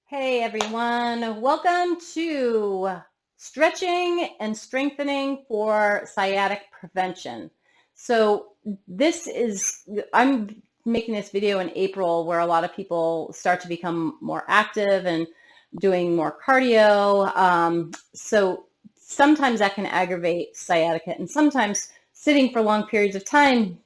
Hey everyone, welcome to stretching and strengthening for sciatic prevention. So I'm making this video in April where a lot of people start to become more active and doing more cardio. So sometimes that can aggravate sciatica, and sometimes sitting for long periods of time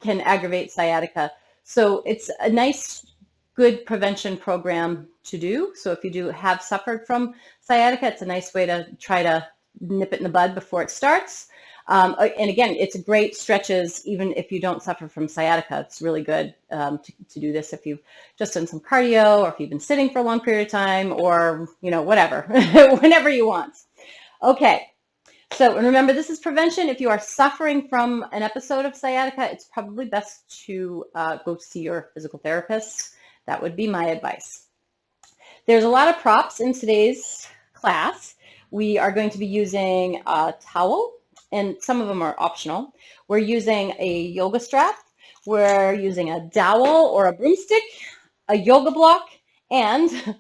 can aggravate sciatica. So it's a nice good prevention program to do. So if you do have suffered from sciatica, it's a nice way to try to nip it in the bud before it starts. And again, it's great stretches even if you don't suffer from sciatica. It's really good to do this if you've just done some cardio or if you've been sitting for a long period of time or, whatever, whenever you want. Okay. So remember, this is prevention. If you are suffering from an episode of sciatica, it's probably best to go see your physical therapist. That would be my advice. There's a lot of props in today's class. We are going to be using a towel, and some of them are optional. We're using a yoga strap. We're using a dowel or a broomstick, a yoga block, and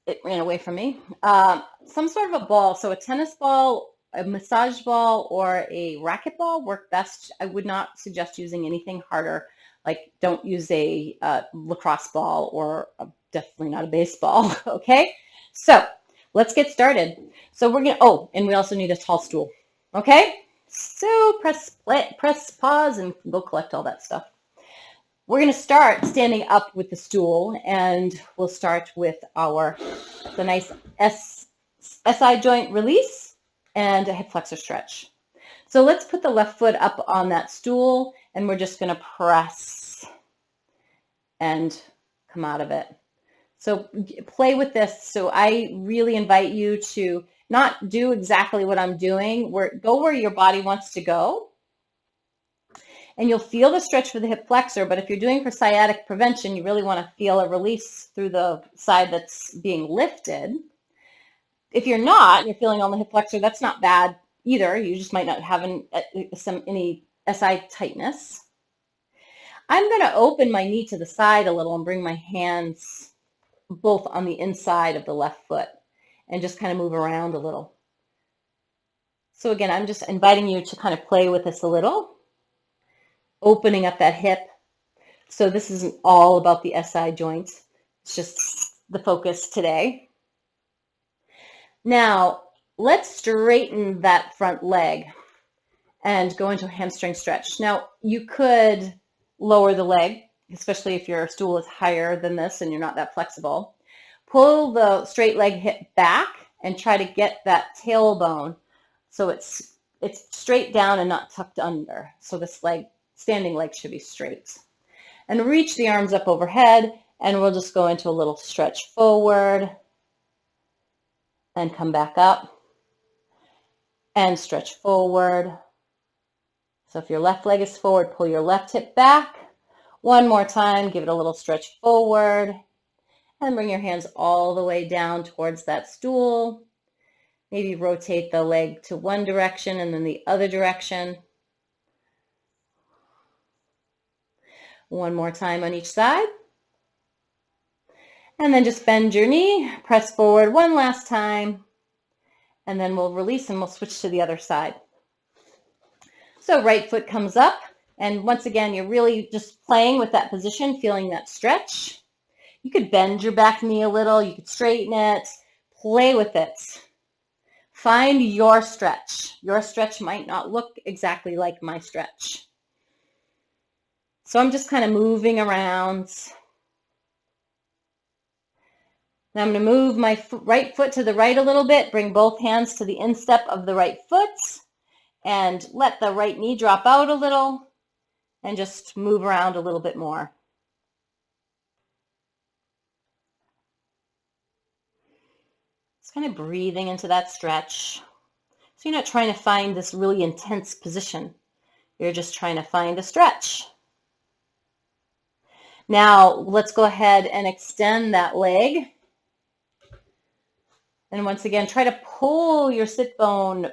it ran away from me, some sort of a ball. So a tennis ball, a massage ball, or a racquetball work best. I would not suggest using anything harder. Like, don't use a lacrosse ball or definitely not a baseball, okay? So let's get started. So we're and we also need a tall stool, okay? So press pause and go collect all that stuff. We're going to start standing up with the stool, and we'll start with the nice SI joint release and a hip flexor stretch. So let's put the left foot up on that stool, and we're just going to press and come out of it. So play with this. So I really invite you to not do exactly what I'm doing. Go where your body wants to go. And you'll feel the stretch for the hip flexor, but if you're doing for sciatic prevention, you really want to feel a release through the side that's being lifted. If you're not, and you're feeling on the hip flexor, that's not bad either. You just might not have any SI tightness. I'm going to open my knee to the side a little and bring my hands both on the inside of the left foot and just kind of move around a little. So again, I'm just inviting you to kind of play with this a little, opening up that hip. So this isn't all about the SI joints. It's just the focus today. Now, let's straighten that front leg and go into a hamstring stretch. Now, you could lower the leg, especially if your stool is higher than this and you're not that flexible. Pull the straight leg hip back and try to get that tailbone so it's straight down and not tucked under. So this standing leg should be straight. And reach the arms up overhead, and we'll just go into a little stretch forward and come back up and stretch forward. So if your left leg is forward, pull your left hip back. One more time, give it a little stretch forward and bring your hands all the way down towards that stool. Maybe rotate the leg to one direction and then the other direction. One more time on each side. And then just bend your knee, press forward one last time, and then we'll release and we'll switch to the other side. So right foot comes up, and once again, you're really just playing with that position, feeling that stretch. You could bend your back knee a little, you could straighten it, play with it. Find your stretch. Your stretch might not look exactly like my stretch. So I'm just kind of moving around. Now I'm going to move my right foot to the right a little bit, bring both hands to the instep of the right foot, and let the right knee drop out a little, and just move around a little bit more. Just kind of breathing into that stretch. So you're not trying to find this really intense position. You're just trying to find a stretch. Now let's go ahead and extend that leg. And once again, try to pull your sit bone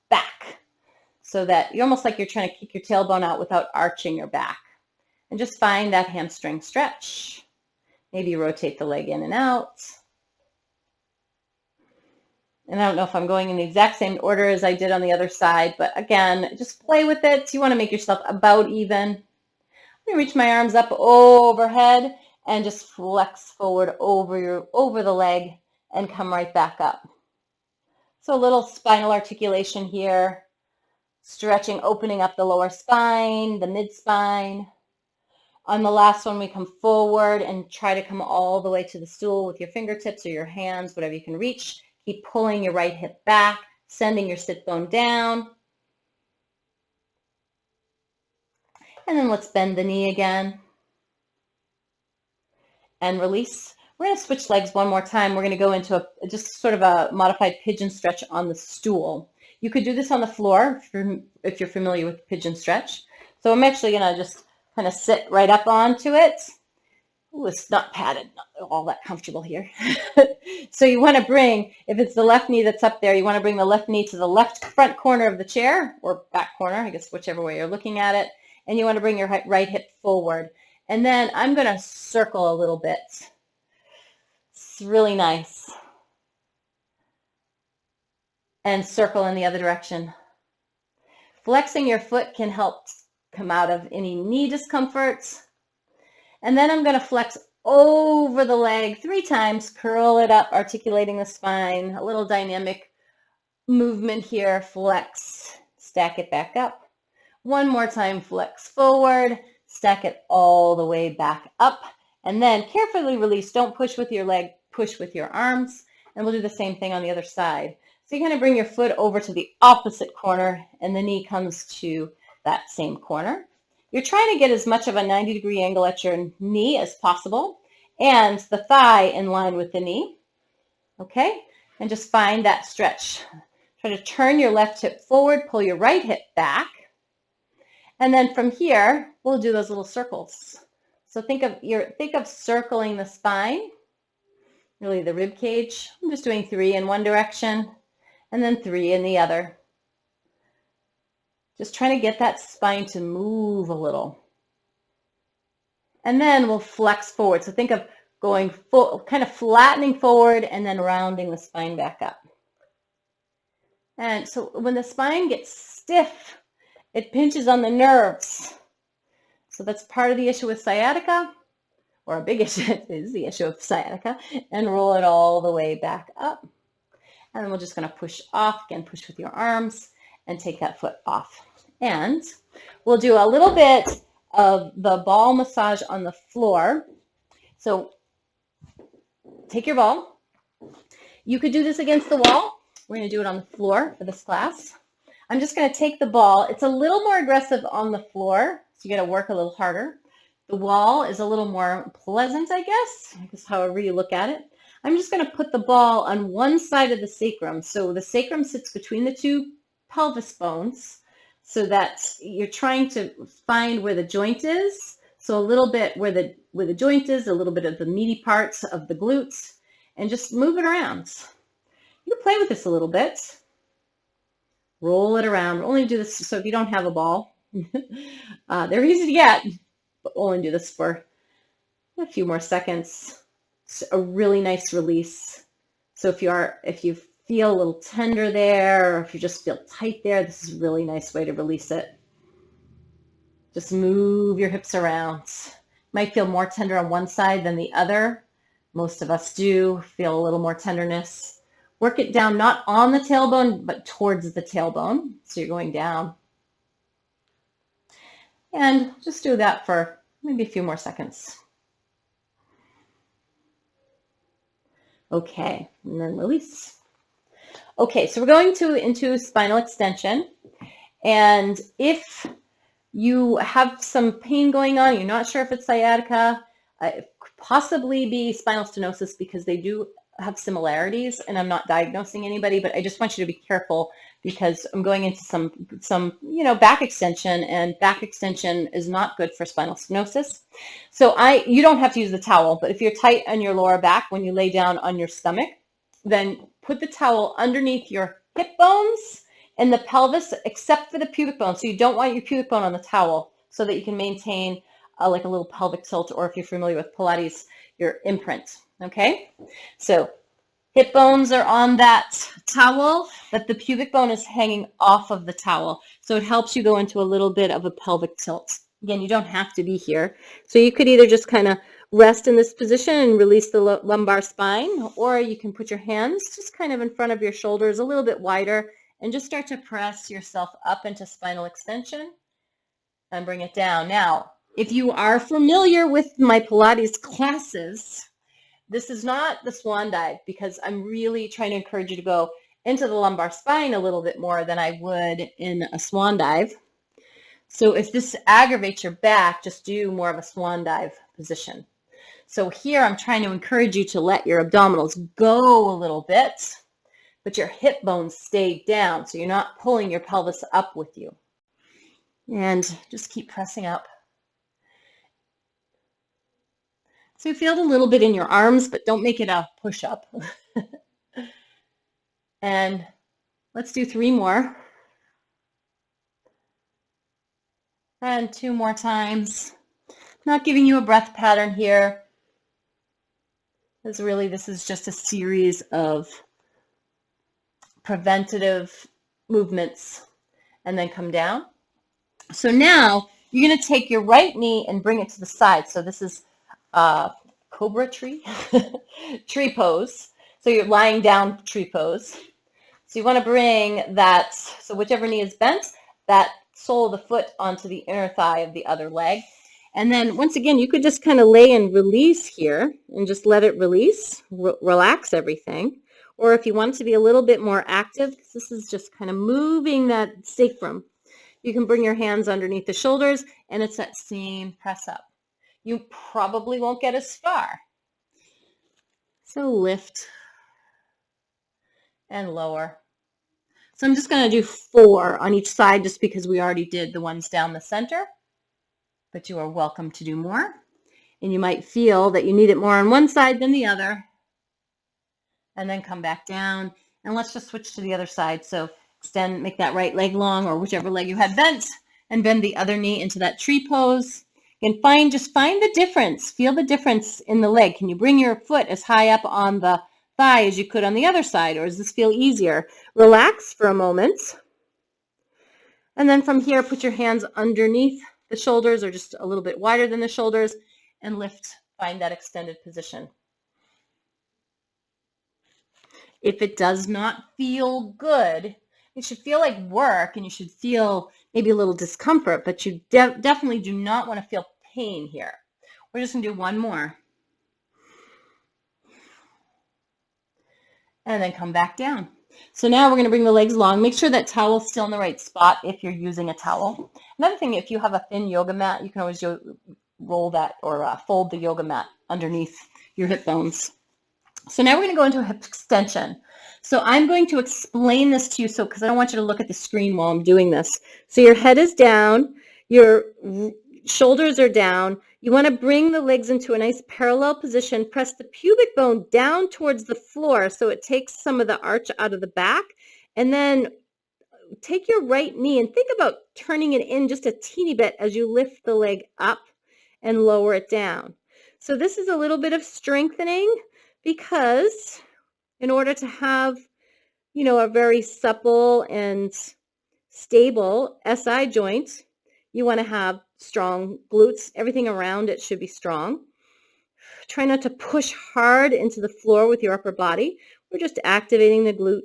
back so that you're almost like you're trying to kick your tailbone out without arching your back. And just find that hamstring stretch. Maybe rotate the leg in and out. And I don't know if I'm going in the exact same order as I did on the other side, but again, just play with it. You want to make yourself about even. I'm going to reach my arms up overhead and just flex forward over the leg and come right back up. So a little spinal articulation here, stretching, opening up the lower spine, the mid-spine. On the last one, we come forward and try to come all the way to the stool with your fingertips or your hands, whatever you can reach. Keep pulling your right hip back, sending your sit bone down. And then let's bend the knee again. And release. We're going to switch legs one more time. We're going to go into just sort of a modified pigeon stretch on the stool. You could do this on the floor if you're familiar with pigeon stretch. So I'm actually going to just kind of sit right up onto it. Ooh, it's not padded, not all that comfortable here. So you want to bring, if it's the left knee that's up there, you want to bring the left knee to the left front corner of the chair, or back corner, I guess whichever way you're looking at it. And you want to bring your right hip forward. And then I'm going to circle a little bit. It's really nice. And circle in the other direction. Flexing your foot can help come out of any knee discomforts. And then I'm going to flex over the leg 3 times, curl it up, articulating the spine, a little dynamic movement here, flex, stack it back up. One more time, flex forward, stack it all the way back up, and then carefully release. Don't push with your leg, push with your arms, and we'll do the same thing on the other side. So you're going to bring your foot over to the opposite corner, and the knee comes to that same corner. You're trying to get as much of a 90-degree angle at your knee as possible, and the thigh in line with the knee, okay? And just find that stretch. Try to turn your left hip forward, pull your right hip back, and then from here, we'll do those little circles. So think of circling the spine, really the rib cage. I'm just doing 3 in one direction, and then 3 in the other. Just trying to get that spine to move a little. And then we'll flex forward. So think of going kind of flattening forward and then rounding the spine back up. And so when the spine gets stiff, it pinches on the nerves. So that's part of the issue with sciatica, or a big issue is the issue of sciatica, and roll it all the way back up. And then we're just going to push off, again, push with your arms and take that foot off. And we'll do a little bit of the ball massage on the floor. So take your ball. You could do this against the wall. We're going to do it on the floor for this class. I'm just going to take the ball. It's a little more aggressive on the floor, so you got to work a little harder. The wall is a little more pleasant, I guess however you look at it. I'm just going to put the ball on one side of the sacrum. So the sacrum sits between the 2 pelvis bones, so that you're trying to find where the joint is. So a little bit where the joint is, a little bit of the meaty parts of the glutes, and just move it around. You can play with this a little bit. Roll it around. We'll only do this, so if you don't have a ball, they're easy to get, but we'll only do this for a few more seconds. It's a really nice release. So if you feel a little tender there, or if you just feel tight there, this is a really nice way to release it. Just move your hips around. Might feel more tender on one side than the other. Most of us do feel a little more tenderness. Work it down, not on the tailbone, but towards the tailbone. So you're going down. And just do that for maybe a few more seconds. Okay, and then release. Okay, so we're going into spinal extension. And if you have some pain going on, you're not sure if it's sciatica, it could possibly be spinal stenosis, because they do have similarities, and I'm not diagnosing anybody, but I just want you to be careful, because I'm going into some back extension, and back extension is not good for spinal stenosis. So you don't have to use the towel, but if you're tight on your lower back when you lay down on your stomach, then put the towel underneath your hip bones and the pelvis, except for the pubic bone. So you don't want your pubic bone on the towel, so that you can maintain like a little pelvic tilt, or if you're familiar with Pilates, your imprint. Okay, so hip bones are on that towel, but the pubic bone is hanging off of the towel. So it helps you go into a little bit of a pelvic tilt. Again, you don't have to be here. So you could either just kind of rest in this position and release the lumbar spine, or you can put your hands just kind of in front of your shoulders a little bit wider and just start to press yourself up into spinal extension and bring it down. Now, if you are familiar with my Pilates classes, this is not the swan dive, because I'm really trying to encourage you to go into the lumbar spine a little bit more than I would in a swan dive. So if this aggravates your back, just do more of a swan dive position. So here I'm trying to encourage you to let your abdominals go a little bit, but your hip bones stay down, so you're not pulling your pelvis up with you. And just keep pressing up. So you feel it a little bit in your arms, but don't make it a push-up. And let's do 3 more. And 2 more times. Not giving you a breath pattern here, because really this is just a series of preventative movements, and then come down. So now you're going to take your right knee and bring it to the side. So this is cobra tree, tree pose. So you're lying down tree pose. So you want to bring that, so whichever knee is bent, that sole of the foot onto the inner thigh of the other leg. And then once again, you could just kind of lay and release here and just let it release, relax everything. Or if you want it to be a little bit more active, because this is just kind of moving that sacrum, you can bring your hands underneath the shoulders, and it's that same press up. You probably won't get as far. So lift and lower. So I'm just going to do 4 on each side, just because we already did the ones down the center, but you are welcome to do more. And you might feel that you need it more on one side than the other, and then come back down. And let's just switch to the other side. So extend, make that right leg long, or whichever leg you had bent, and bend the other knee into that tree pose. And just find the difference. Feel the difference in the leg. Can you bring your foot as high up on the thigh as you could on the other side, or does this feel easier? Relax for a moment. And then from here, put your hands underneath the shoulders, or just a little bit wider than the shoulders, and lift. Find that extended position. If it does not feel good, it should feel like work, and you should feel maybe a little discomfort, but you definitely do not want to feel pain here. We're just going to do 1 more. And then come back down. So now we're going to bring the legs long. Make sure that towel's still in the right spot if you're using a towel. Another thing, if you have a thin yoga mat, you can always roll that, or fold the yoga mat underneath your hip bones. So now we're going to go into a hip extension. So I'm going to explain this to you, because I don't want you to look at the screen while I'm doing this. So your head is down, your shoulders are down. You want to bring the legs into a nice parallel position. Press the pubic bone down towards the floor so it takes some of the arch out of the back. And then take your right knee and think about turning it in just a teeny bit as you lift the leg up and lower it down. So this is a little bit of strengthening, because in order to have, a very supple and stable SI joint, you want to have strong glutes. Everything around it should be strong. Try not to push hard into the floor with your upper body. We're just activating the glute.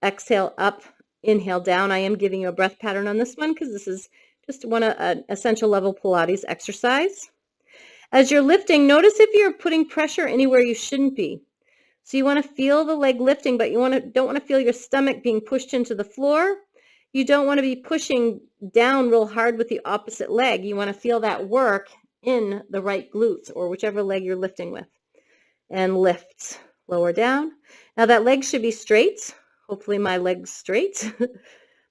Exhale up, inhale down. I am giving you a breath pattern on this one, because this is just an essential level Pilates exercise. As you're lifting, notice if you're putting pressure anywhere you shouldn't be. So you want to feel the leg lifting, but you don't want to feel your stomach being pushed into the floor. You don't want to be pushing down real hard with the opposite leg. You want to feel that work in the right glutes, or whichever leg you're lifting with. And lift, lower down. Now that leg should be straight. Hopefully my leg's straight.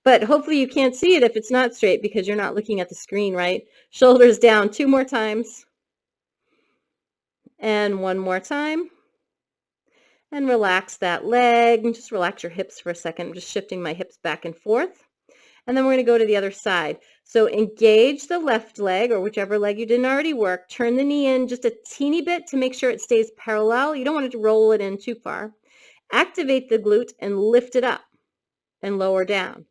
But hopefully you can't see it if it's not straight, because you're not looking at the screen, right? Shoulders down 2 more times. And 1 more time. And relax that leg, and just relax your hips for a second. I'm just shifting my hips back and forth. And then we're going to go to the other side. So engage the left leg or whichever leg you didn't already work. Turn the knee in just a teeny bit to make sure it stays parallel. You don't want to roll it in too far. Activate the glute and lift it up and lower down.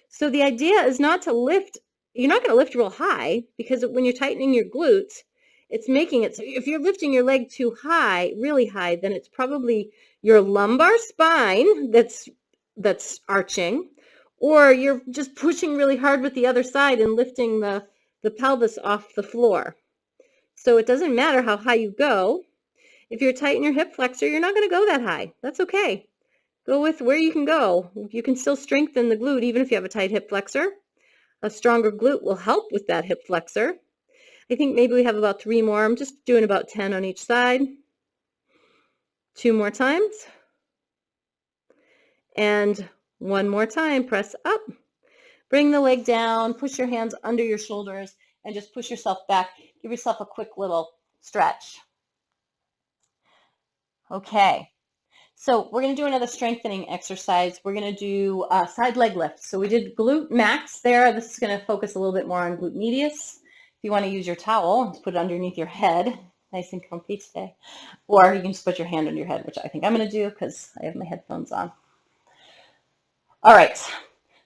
So the idea is not to lift. You're not going to lift real high because when you're tightening your glutes, it's making it so if you're lifting your leg too high, really high, then it's probably your lumbar spine that's arching, or you're just pushing really hard with the other side and lifting the pelvis off the floor. So it doesn't matter how high you go. If you're tight in your hip flexor, you're not going to go that high. That's okay. Go with where you can go. You can still strengthen the glute even if you have a tight hip flexor. A stronger glute will help with that hip flexor. I think maybe we have about 3 more. I'm just doing about 10 on each side. 2 more times. And 1 more time. Press up. Bring the leg down. Push your hands under your shoulders and just push yourself back. Give yourself a quick little stretch. Okay. So we're going to do another strengthening exercise. We're going to do side leg lifts. So we did glute max there. This is going to focus a little bit more on glute medius. If you want to use your towel, put it underneath your head. Nice and comfy today. Or you can just put your hand under your head, which I think I'm going to do because I have my headphones on. All right.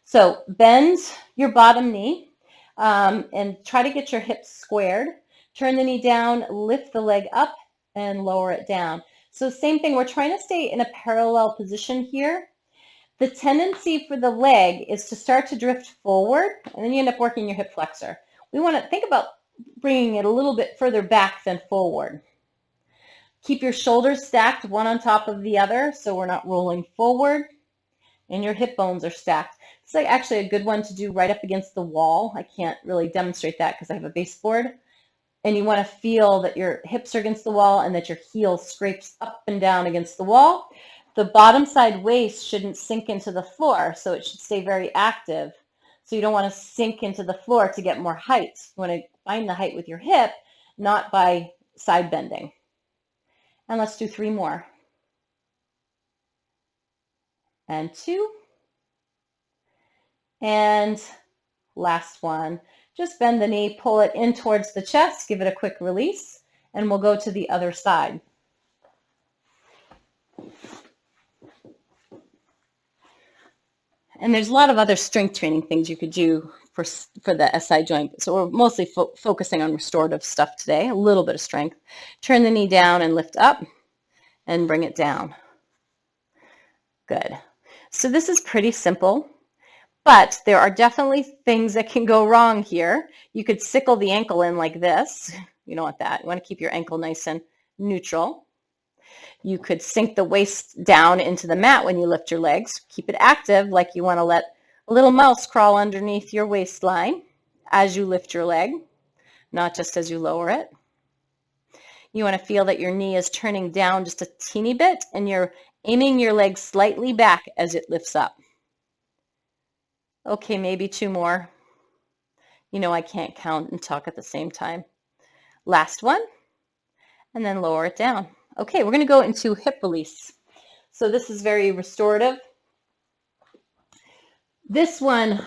So bend your bottom knee and try to get your hips squared. Turn the knee down, lift the leg up, and lower it down. So same thing, we're trying to stay in a parallel position here. The tendency for the leg is to start to drift forward, and then you end up working your hip flexor. We want to think about bringing it a little bit further back than forward. Keep your shoulders stacked one on top of the other so we're not rolling forward, and your hip bones are stacked. It's like actually a good one to do right up against the wall. I can't really demonstrate that because I have a baseboard. And you want to feel that your hips are against the wall and that your heel scrapes up and down against the wall. The bottom side waist shouldn't sink into the floor, so it should stay very active. So you don't want to sink into the floor to get more height. You want to find the height with your hip, not by side bending. And let's do 3 more. And 2. And last one. Just bend the knee, pull it in towards the chest, give it a quick release, and we'll go to the other side. And there's a lot of other strength training things you could do for the SI joint. So we're mostly focusing on restorative stuff today, a little bit of strength. Turn the knee down and lift up and bring it down. Good. So this is pretty simple. But there are definitely things that can go wrong here. You could sickle the ankle in like this. You don't want that. You want to keep your ankle nice and neutral. You could sink the waist down into the mat when you lift your legs. Keep it active, like you want to let a little mouse crawl underneath your waistline as you lift your leg, not just as you lower it. You want to feel that your knee is turning down just a teeny bit and you're aiming your leg slightly back as it lifts up. Okay, maybe 2 more. You know I can't count and talk at the same time. Last one, and then lower it down. Okay, we're going to go into hip release. So this is very restorative. This one,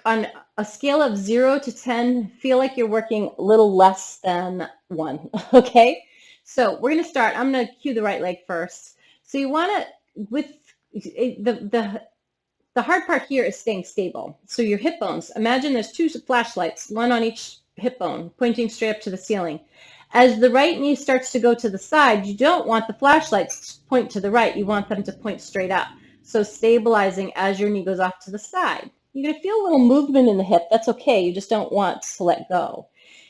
on a scale of 0 to 10, feel like you're working a little less than 1, okay? So we're going to start. I'm going to cue the right leg first. So you want to, with the hard part here is staying stable. So your hip bones, imagine there's 2 flashlights, one on each hip bone, pointing straight up to the ceiling. As the right knee starts to go to the side, you don't want the flashlights to point to the right. You want them to point straight up. So stabilizing as your knee goes off to the side. You're going to feel a little movement in the hip. That's okay. You just don't want to let go.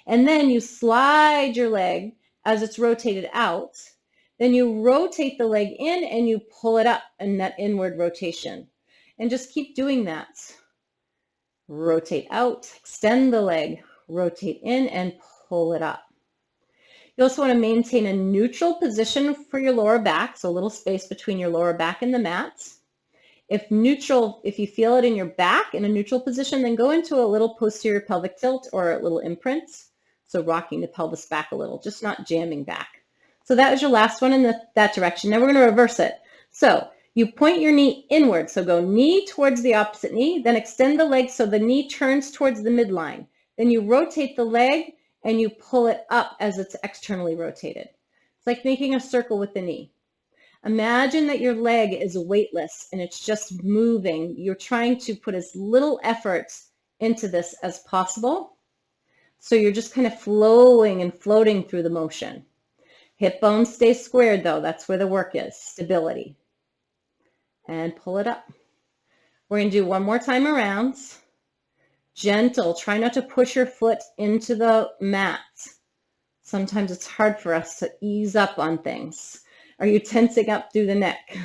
And then you slide your leg as it's rotated out. Then you rotate the leg in and you pull it up in that inward rotation. And just keep doing that. Rotate out, extend the leg, rotate in, and pull it up. You also want to maintain a neutral position for your lower back, so a little space between your lower back and the mat. If you feel it in your back in a neutral position, then go into a little posterior pelvic tilt or a little imprint. So rocking the pelvis back a little, just not jamming back. So that was your last one in that direction. Now we're going to reverse it. So You point your knee inward. So go knee towards the opposite knee, then extend the leg so the knee turns towards the midline. Then you rotate the leg and you pull it up as it's externally rotated. It's like making a circle with the knee. Imagine that your leg is weightless and it's just moving. You're trying to put as little effort into this as possible. So you're just kind of flowing and floating through the motion. Hip bones stay squared though. That's where the work is, stability. And pull it up. We're going to do one more time around. Gentle. Try not to push your foot into the mat. Sometimes it's hard for us to ease up on things. Are you tensing up through the neck?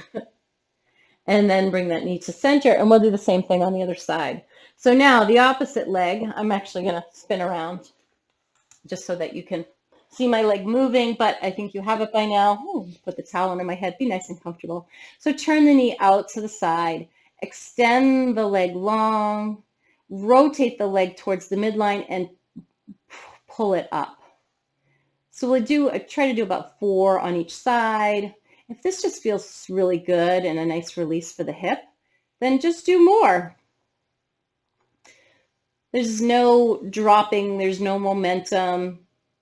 And then bring that knee to center, and we'll do the same thing on the other side. So now the opposite leg, I'm actually going to spin around just so that you can see my leg moving, but I think you have it by now. Ooh, put the towel under my head, be nice and comfortable. So turn the knee out to the side, extend the leg long, rotate the leg towards the midline, and pull it up. So we'll try to do about 4 on each side. If this just feels really good and a nice release for the hip, then just do more. There's no dropping, there's no momentum.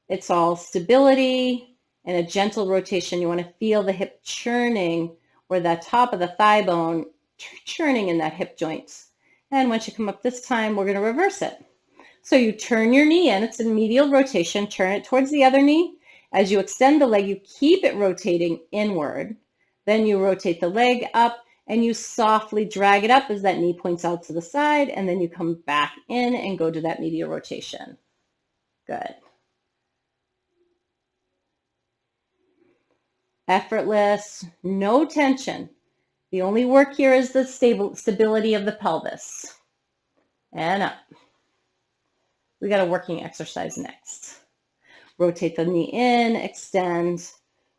It's all stability and a gentle rotation. You want to feel the hip churning, or the top of the thigh bone churning in that hip joint. And once you come up this time, we're going to reverse it. So you turn your knee in, it's a medial rotation, turn it towards the other knee. As you extend the leg, you keep it rotating inward. Then you rotate the leg up and you softly drag it up as that knee points out to the side, and then you come back in and go to that medial rotation. Good. Effortless, no tension. The only work here is the stability of the pelvis. And up. We got a working exercise next. Rotate the knee in, extend,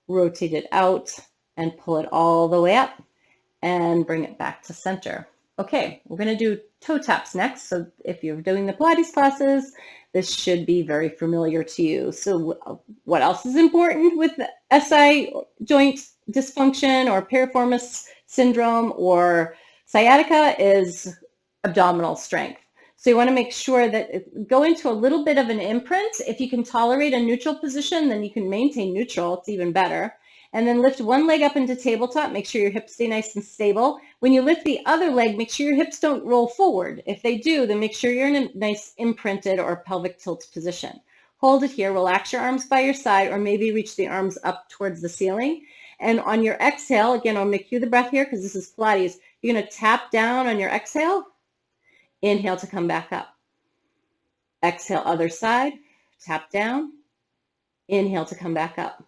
rotate it out, and pull it all the way up, and bring it back to center. Okay, we're going to do toe taps next. So if you're doing the Pilates classes, this should be very familiar to you. So what else is important with SI joint dysfunction or piriformis syndrome or sciatica is abdominal strength. So you want to make sure that go into a little bit of an imprint. If you can tolerate a neutral position, then you can maintain neutral. It's even better. And then lift one leg up into tabletop. Make sure your hips stay nice and stable. When you lift the other leg, make sure your hips don't roll forward. If they do, then make sure you're in a nice imprinted or pelvic tilt position. Hold it here. Relax your arms by your side, or maybe reach the arms up towards the ceiling. And on your exhale, again, I'll make you the breath here because this is Pilates. You're going to tap down on your exhale. Inhale to come back up. Exhale, other side. Tap down. Inhale to come back up.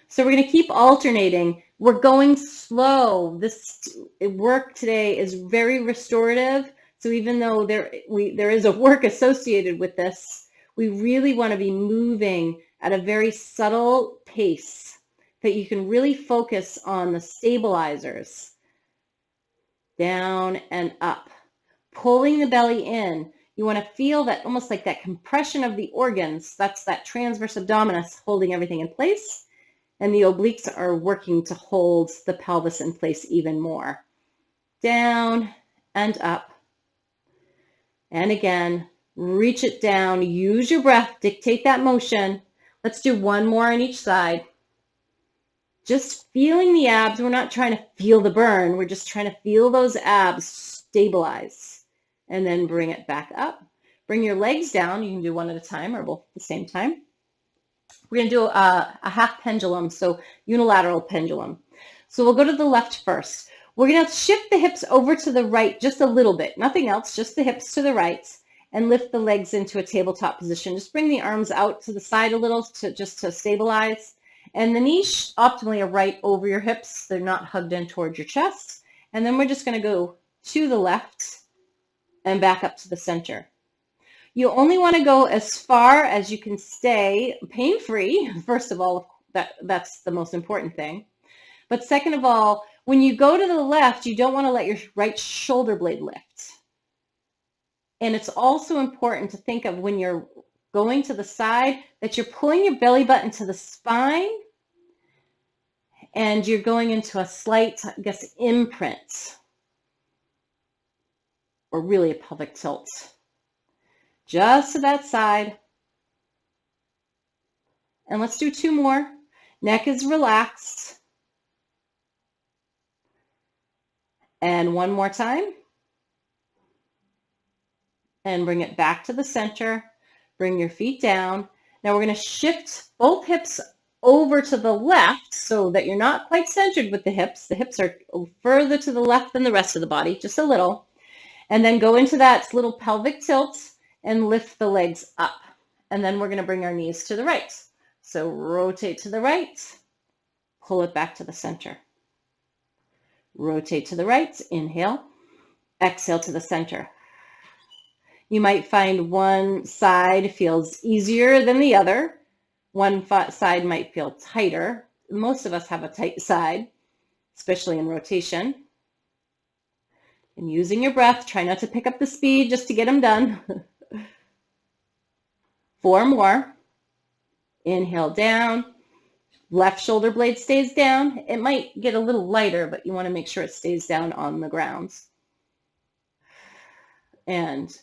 So we're going to keep alternating. We're going slow. This work today is very restorative. So even though there is a work associated with this, we really want to be moving at a very subtle pace that you can really focus on the stabilizers. Down and up. Pulling the belly in. You want to feel that almost like that compression of the organs. That's that transverse abdominis holding everything in place. And the obliques are working to hold the pelvis in place even more. Down and up. And again, reach it down. Use your breath. Dictate that motion. Let's do one more on each side. Just feeling the abs. We're not trying to feel the burn. We're just trying to feel those abs stabilize. And then bring it back up. Bring your legs down. You can do one at a time or both at the same time. We're going to do a half pendulum, so unilateral pendulum. So we'll go to the left first. We're going to shift the hips over to the right just a little bit. Nothing else, just the hips to the right, and lift the legs into a tabletop position. Just bring the arms out to the side a little just to stabilize. And the knees optimally are right over your hips. They're not hugged in towards your chest. And then we're just going to go to the left and back up to the center. You only want to go as far as you can stay pain-free. First of all, that's the most important thing. But second of all, when you go to the left, you don't want to let your right shoulder blade lift. And it's also important to think of when you're going to the side that you're pulling your belly button to the spine and you're going into a slight, I guess, imprint, or really a pelvic tilt. Just to that side. And let's do 2 more. Neck is relaxed. And 1 more time. And bring it back to the center. Bring your feet down. Now we're going to shift both hips over to the left so that you're not quite centered with the hips. The hips are further to the left than the rest of the body, just a little. And then go into that little pelvic tilt and lift the legs up. And then we're going to bring our knees to the right. So rotate to the right, pull it back to the center. Rotate to the right, inhale, exhale to the center. You might find one side feels easier than the other. One side might feel tighter. Most of us have a tight side, especially in rotation. And using your breath, try not to pick up the speed just to get them done. 4 more. Inhale down. Left shoulder blade stays down. It might get a little lighter, but you want to make sure it stays down on the ground. And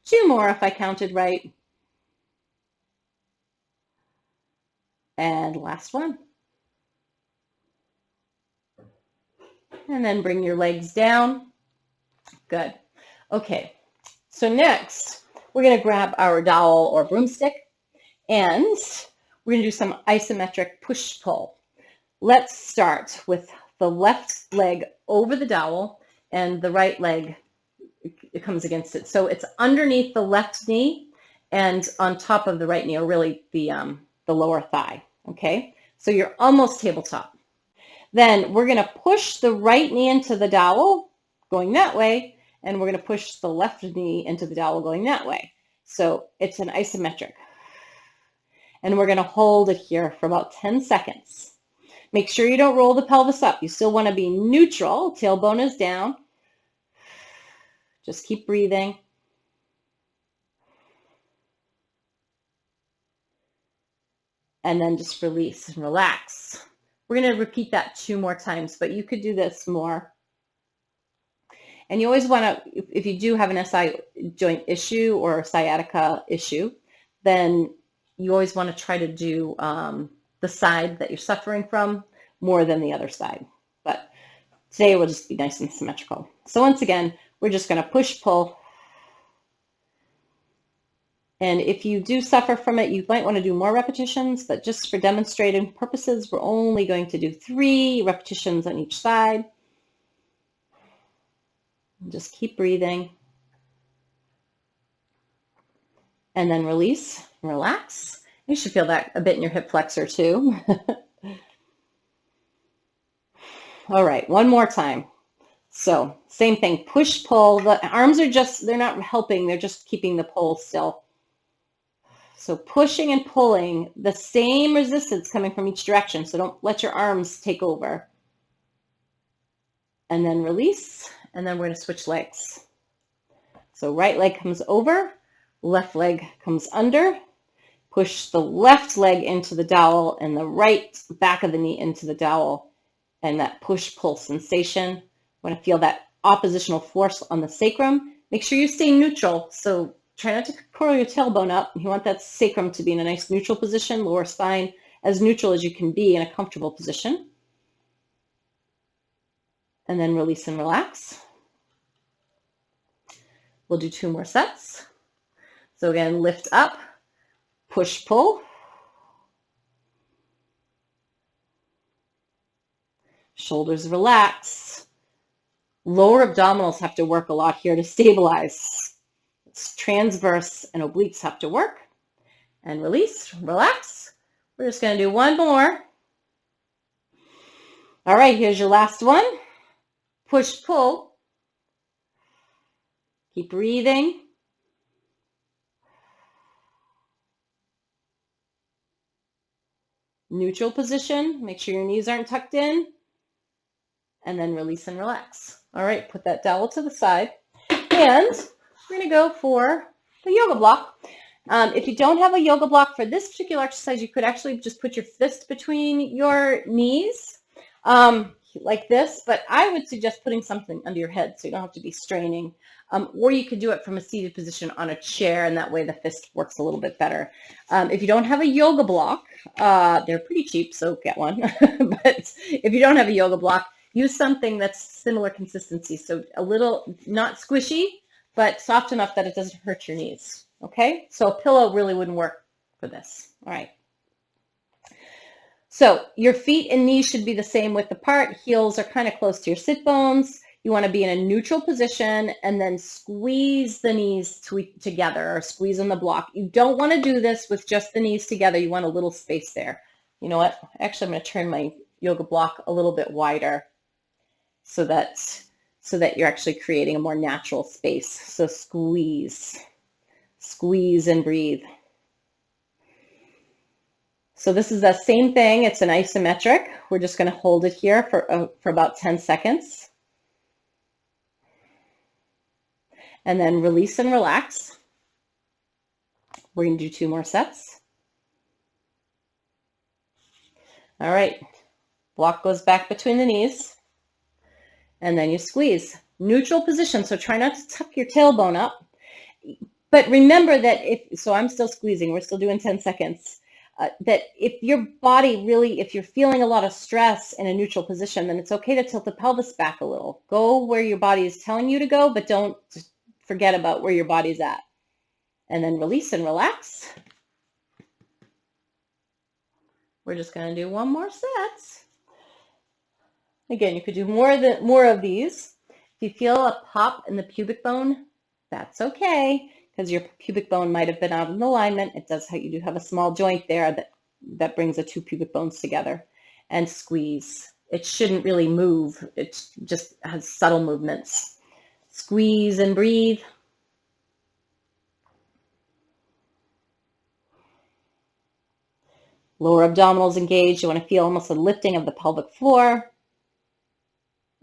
2 more if I counted right. And last one. And then bring your legs down. Good. Okay. So next, we're going to grab our dowel or broomstick, and we're going to do some isometric push-pull. Let's start with the left leg over the dowel and the right leg, it comes against it. So it's underneath the left knee and on top of the right knee, or really the lower thigh. Okay, so you're almost tabletop. Then we're going to push the right knee into the dowel going that way, and we're going to push the left knee into the dowel going that way. So it's an isometric. And we're going to hold it here for about 10 seconds. Make sure you don't roll the pelvis up. You still want to be neutral. Tailbone is down. Just keep breathing. And then just release and relax. We're going to repeat that 2 more times, but you could do this more. And you always want to, if you do have an SI joint issue or a sciatica issue, then you always want to try to do the side that you're suffering from more than the other side. But today we'll just be nice and symmetrical. So once again, we're just going to push, pull. And if you do suffer from it, you might want to do more repetitions, but just for demonstrating purposes, we're only going to do 3 repetitions on each side. Just keep breathing. And then release, relax. You should feel that a bit in your hip flexor too. All right, 1 more time. So same thing, push, pull. The arms are just, they're not helping, they're just keeping the pole still. So pushing and pulling, the same resistance coming from each direction. So don't let your arms take over. And then release, and then we're going to switch legs. So right leg comes over, left leg comes under. Push the left leg into the dowel and the right back of the knee into the dowel. And that push-pull sensation. Want to feel that oppositional force on the sacrum. Make sure you stay neutral. So try not to curl your tailbone up. You want that sacrum to be in a nice neutral position, lower spine as neutral as you can be in a comfortable position. And then release and relax. We'll do 2 more sets. So again, lift up, push, pull. Shoulders relax. Lower abdominals have to work a lot here to stabilize. It's transverse and obliques have to work. And release, relax. We're just going to do 1 more. All right, here's your last one. Push, pull. Keep breathing. Neutral position. Make sure your knees aren't tucked in. And then release and relax. All right, put that dowel to the side. And we're going to go for the yoga block. If you don't have a yoga block for this particular exercise, you could actually just put your fist between your knees. like this, but I would suggest putting something under your head so you don't have to be straining. Or you could do it from a seated position on a chair, and that way the fist works a little bit better. If you don't have a yoga block, they're pretty cheap, so get one. But if you don't have a yoga block, use something that's similar consistency. So a little, not squishy, but soft enough that it doesn't hurt your knees. Okay, so a pillow really wouldn't work for this. All right. So your feet and knees should be the same width apart. Heels are kind of close to your sit bones. You want to be in a neutral position and then squeeze the knees together, or squeeze on the block. You don't want to do this with just the knees together. You want a little space there. You know what? Actually, I'm going to turn my yoga block a little bit wider so that you're actually creating a more natural space. So squeeze and breathe. So this is the same thing. It's an isometric. We're just going to hold it here for about 10 seconds. And then release and relax. We're going to do 2 more sets. All right. Block goes back between the knees. And then you squeeze. Neutral position, so try not to tuck your tailbone up. But remember that so I'm still squeezing. We're still doing 10 seconds. That if your body really, if you're feeling a lot of stress in a neutral position, then it's okay to tilt the pelvis back a little. Go where your body is telling you to go, but don't forget about where your body's at. And then release and relax. We're just going to do 1 more set. Again, you could do more of these. If you feel a pop in the pubic bone, that's okay, because your pubic bone might have been out of alignment. It does, you do have a small joint there that brings the 2 pubic bones together. And squeeze. It shouldn't really move. It just has subtle movements. Squeeze and breathe. Lower abdominals engaged. You want to feel almost a lifting of the pelvic floor.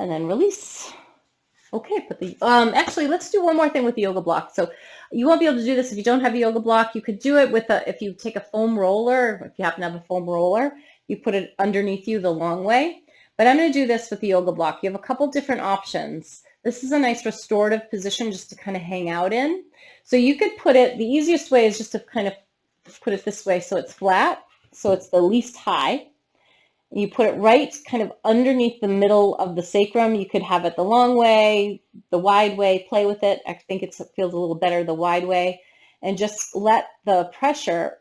And then release. Okay, actually, let's do one more thing with the yoga block. So you won't be able to do this if you don't have a yoga block. You could do it with if you take a foam roller, if you happen to have a foam roller, you put it underneath you the long way. But I'm going to do this with the yoga block. You have a couple different options. This is a nice restorative position just to kind of hang out in. So you could put it, the easiest way is just to kind of put it this way so it's flat, so it's the least high. You put it right kind of underneath the middle of the sacrum. You could have it the long way, the wide way, play with it. I think it feels a little better the wide way. And just let the pressure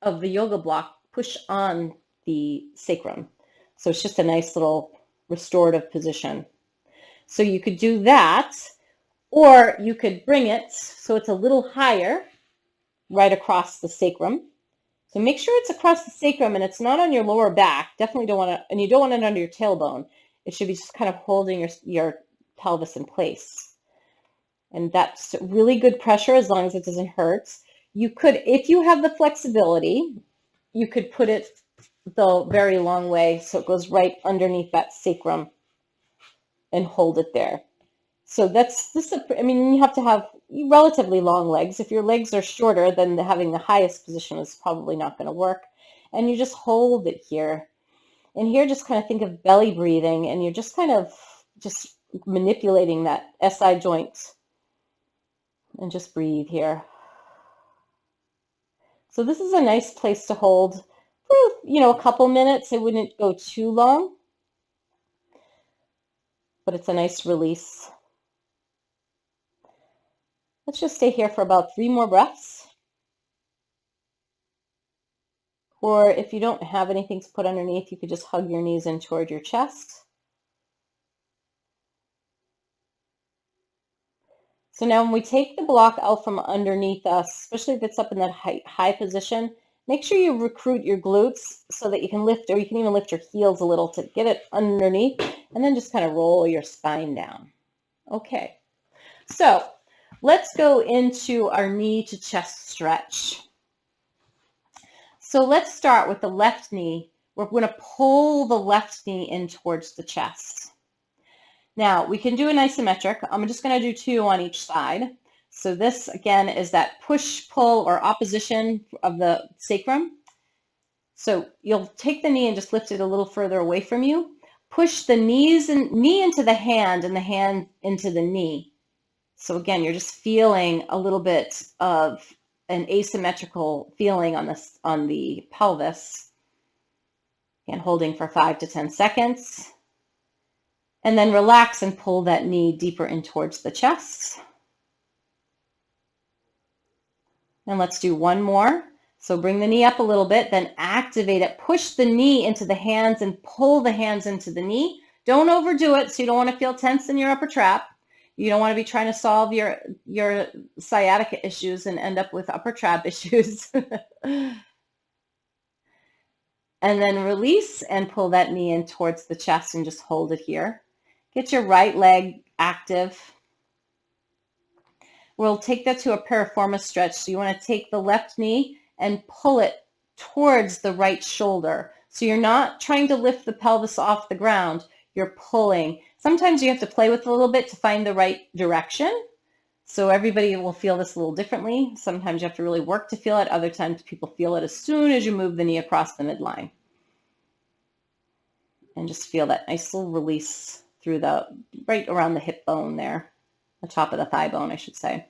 of the yoga block push on the sacrum. So it's just a nice little restorative position. So you could do that, or you could bring it so it's a little higher right across the sacrum. So make sure it's across the sacrum and it's not on your lower back. Definitely don't want to, and you don't want it under your tailbone. It should be just kind of holding your pelvis in place. And that's really good pressure as long as it doesn't hurt. You could, if you have the flexibility, you could put it the very long way so it goes right underneath that sacrum and hold it there. So I mean, you have to have relatively long legs. If your legs are shorter, then having the highest position is probably not going to work. And you just hold it here. And here, just kind of think of belly breathing, and you're just kind of just manipulating that SI joint. And just breathe here. So this is a nice place to hold for, a couple minutes. It wouldn't go too long, but it's a nice release. Let's just stay here for about 3 more breaths. Or if you don't have anything to put underneath, you could just hug your knees in toward your chest. So now when we take the block out from underneath us, especially if it's up in that high position, make sure you recruit your glutes so that you can lift, or you can even lift your heels a little to get it underneath, and then just kind of roll your spine down. Okay, so let's go into our knee to chest stretch. So let's start with the left knee. We're going to pull the left knee in towards the chest. Now, we can do an isometric. I'm just going to do 2 on each side. So this, again, is that push-pull or opposition of the sacrum. So you'll take the knee and just lift it a little further away from you. Push the knee into the hand and the hand into the knee. So again, you're just feeling a little bit of an asymmetrical feeling on the pelvis. And holding for 5 to 10 seconds. And then relax and pull that knee deeper in towards the chest. And let's do one more. So bring the knee up a little bit, then activate it. Push the knee into the hands and pull the hands into the knee. Don't overdo it, so you don't want to feel tense in your upper trap. You don't want to be trying to solve your sciatica issues and end up with upper trap issues. And then release and pull that knee in towards the chest and just hold it here. Get your right leg active. We'll take that to a piriformis stretch. So you want to take the left knee and pull it towards the right shoulder. So you're not trying to lift the pelvis off the ground. You're pulling. Sometimes you have to play with it a little bit to find the right direction. So everybody will feel this a little differently. Sometimes you have to really work to feel it. Other times people feel it as soon as you move the knee across the midline. And just feel that nice little release through right around the hip bone there, the top of the thigh bone, I should say.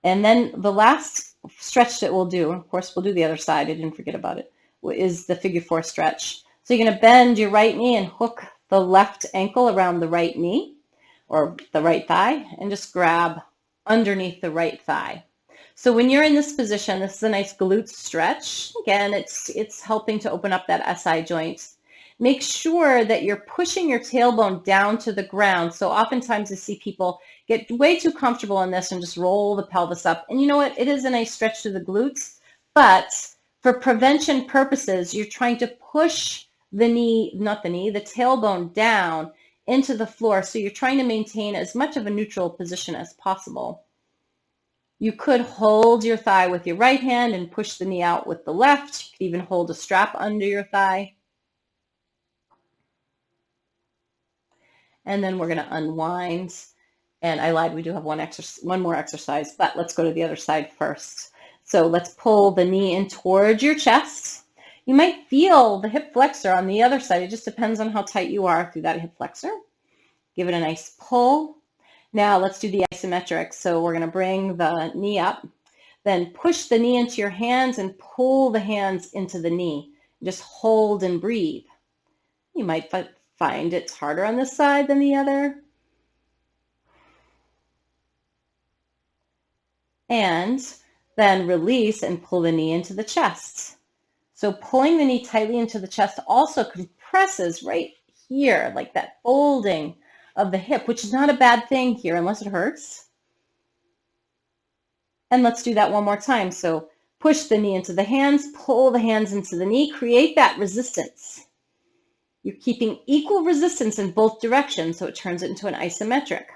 And then the last stretch that we'll do, of course, we'll do the other side, I didn't forget about it, is the figure 4 stretch. So you're going to bend your right knee and hook the left ankle around the right knee or the right thigh and just grab underneath the right thigh. So when you're in this position, this is a nice glute stretch. Again, it's helping to open up that SI joint. Make sure that you're pushing your tailbone down to the ground. So oftentimes I see people get way too comfortable in this and just roll the pelvis up. And you know what? It is a nice stretch to the glutes, but for prevention purposes, you're trying to push the tailbone down into the floor. So you're trying to maintain as much of a neutral position as possible. You could hold your thigh with your right hand and push the knee out with the left. You could even hold a strap under your thigh. And then we're going to unwind. And I lied, we do have one more exercise, but let's go to the other side first. So let's pull the knee in towards your chest. You might feel the hip flexor on the other side. It just depends on how tight you are through that hip flexor. Give it a nice pull. Now let's do the isometric. So we're going to bring the knee up, then push the knee into your hands and pull the hands into the knee. Just hold and breathe. You might find it's harder on this side than the other. And then release and pull the knee into the chest. So pulling the knee tightly into the chest also compresses right here, like that folding of the hip, which is not a bad thing here unless it hurts. And let's do that one more time. So push the knee into the hands, pull the hands into the knee, create that resistance. You're keeping equal resistance in both directions, so it turns it into an isometric.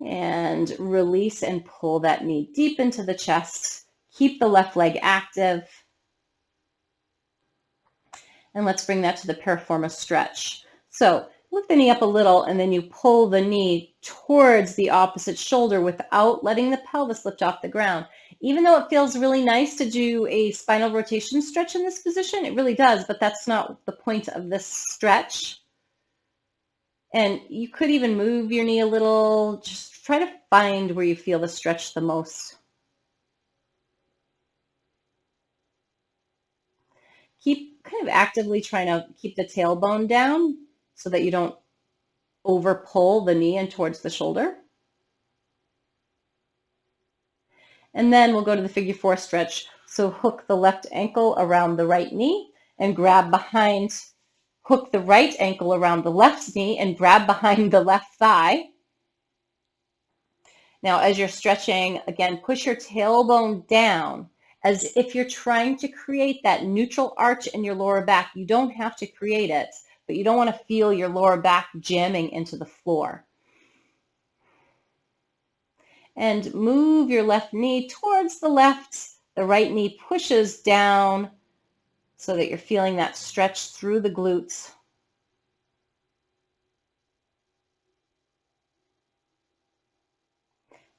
And release and pull that knee deep into the chest. Keep the left leg active. And let's bring that to the piriformis stretch. So lift the knee up a little and then you pull the knee towards the opposite shoulder without letting the pelvis lift off the ground. Even though it feels really nice to do a spinal rotation stretch in this position, it really does, but that's not the point of this stretch. And you could even move your knee a little, just try to find where you feel the stretch the most. Keep kind of actively trying to keep the tailbone down so that you don't over pull the knee in towards the shoulder. And then we'll go to the figure 4 stretch. So hook the left ankle around the right knee and grab behind. Hook the right ankle around the left knee and grab behind the left thigh. Now, as you're stretching, again, push your tailbone down as if you're trying to create that neutral arch in your lower back. You don't have to create it, but you don't want to feel your lower back jamming into the floor. And move your left knee towards the left. The right knee pushes down so that you're feeling that stretch through the glutes.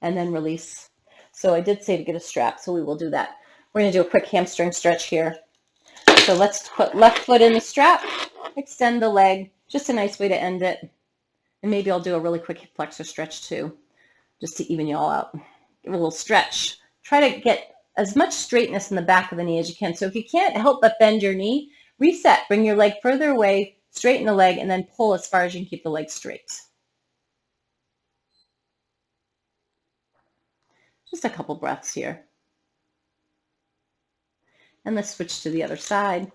And then release. So I did say to get a strap, so we will do that. We're going to do a quick hamstring stretch here. So let's put left foot in the strap, extend the leg, just a nice way to end it. And maybe I'll do a really quick hip flexor stretch too, just to even you all out. Give it a little stretch. Try to get as much straightness in the back of the knee as you can. So if you can't help but bend your knee, reset, bring your leg further away, straighten the leg, and then pull as far as you can keep the leg straight. Just a couple breaths here. And let's switch to the other side.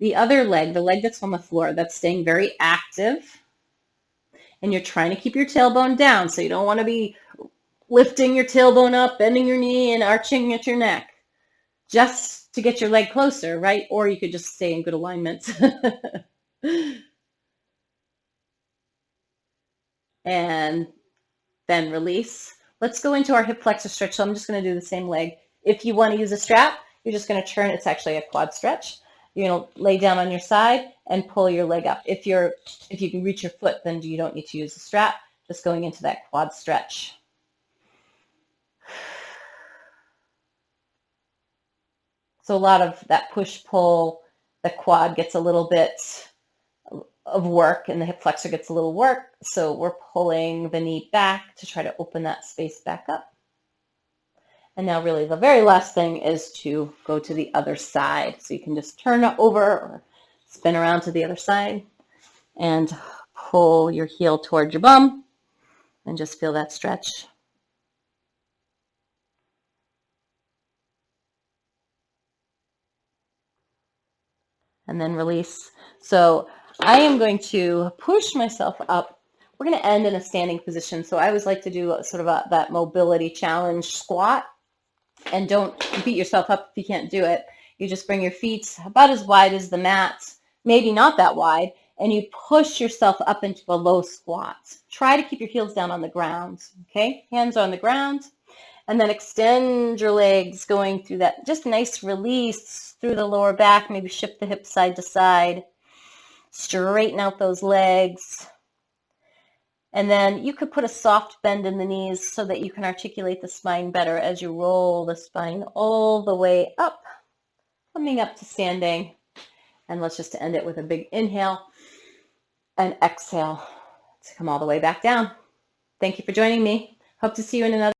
The other leg, the leg that's on the floor, that's staying very active. And you're trying to keep your tailbone down, so you don't want to be lifting your tailbone up, bending your knee, and arching at your neck. Just to get your leg closer, right? Or you could just stay in good alignment. And then release. Let's go into our hip flexor stretch. So I'm just going to do the same leg. If you want to use a strap, you're just going to turn. It's actually a quad stretch. You're going to lay down on your side and pull your leg up. If you can reach your foot, then you don't need to use a strap. Just going into that quad stretch. So a lot of that push-pull, the quad gets a little bit of work and the hip flexor gets a little work. So we're pulling the knee back to try to open that space back up. And now really the very last thing is to go to the other side. So you can just turn over or spin around to the other side and pull your heel toward your bum and just feel that stretch. And then release. So I am going to push myself up. We're going to end in a standing position. So I always like to do sort of that mobility challenge squat. And don't beat yourself up if you can't do it. You just bring your feet about as wide as the mat, maybe not that wide, and you push yourself up into a low squat. Try to keep your heels down on the ground, okay? Hands on the ground. And then extend your legs going through that. Just a nice release through the lower back. Maybe shift the hips side to side. Straighten out those legs. And then you could put a soft bend in the knees so that you can articulate the spine better as you roll the spine all the way up, coming up to standing. And let's just end it with a big inhale and exhale to come all the way back down. Thank you for joining me. Hope to see you in another